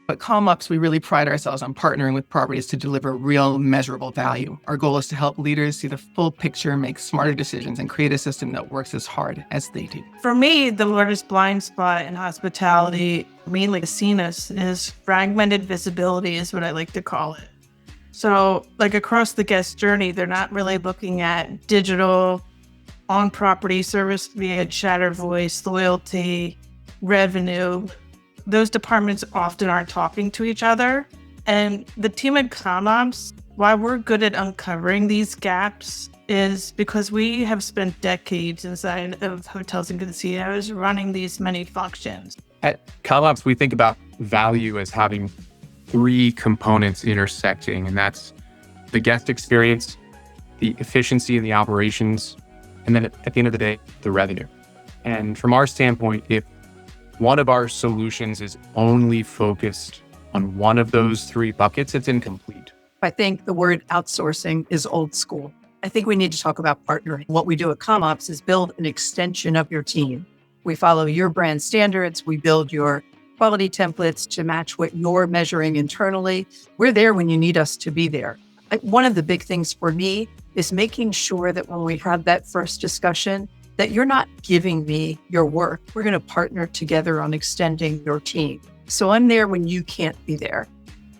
At ComOps, we really pride ourselves on partnering with properties to deliver real measurable value. Our goal is to help leaders see the full picture, make smarter decisions, and create a system that works as hard as they do. For me, the largest blind spot in hospitality, mainly casinos, is fragmented visibility is what I like to call it. So like across the guest journey, they're not really looking at digital on-property service via chatter, voice, loyalty, revenue. Those departments often aren't talking to each other. And the team at ComOps, why we're good at uncovering these gaps is because we have spent decades inside of hotels and casinos running these many functions. At ComOps, we think about value as having three components intersecting, and that's the guest experience, the efficiency in the operations, and then at the end of the day, the revenue. And from our standpoint, if one of our solutions is only focused on one of those three buckets, it's incomplete. I think the word outsourcing is old school. I think we need to talk about partnering. What we do at ComOps is build an extension of your team. We follow your brand standards. We build your quality templates to match what you're measuring internally. We're there when you need us to be there. One of the big things for me is making sure that when we have that first discussion, that you're not giving me your work. We're going to partner together on extending your team. So I'm there when you can't be there.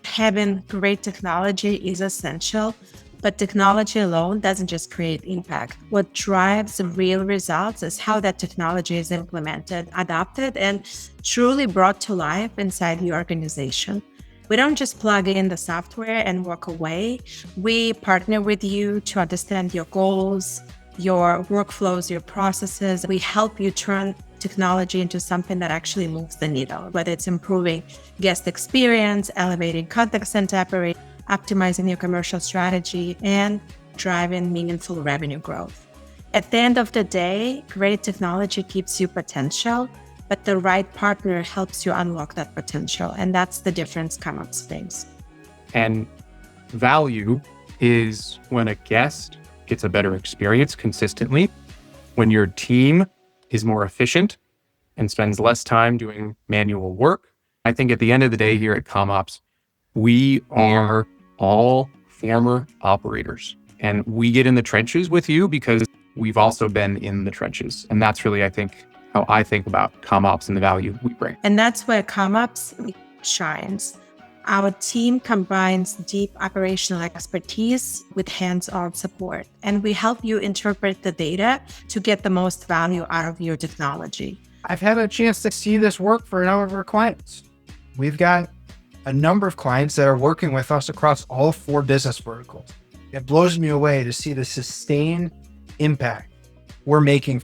Having great technology is essential, but technology alone doesn't just create impact. What drives real results is how that technology is implemented, adopted, and truly brought to life inside the organization. We don't just plug in the software and walk away. We partner with you to understand your goals, your workflows, your processes. We help you turn technology into something that actually moves the needle, whether it's improving guest experience, elevating contact center operations, optimizing your commercial strategy, and driving meaningful revenue growth. At the end of the day, great technology keeps you potential, but the right partner helps you unlock that potential. And that's the difference ComOps brings. And value is when a guest gets a better experience consistently, when your team is more efficient and spends less time doing manual work. I think at the end of the day here at ComOps, we are all former operators, and we get in the trenches with you because we've also been in the trenches. And that's really, I think, how I think about ComOps and the value we bring. And that's where ComOps shines. Our team combines deep operational expertise with hands-on support, and we help you interpret the data to get the most value out of your technology. I've had a chance to see this work for a number of our clients. We've got a number of clients that are working with us across all 4 business verticals. It blows me away to see the sustained impact we're making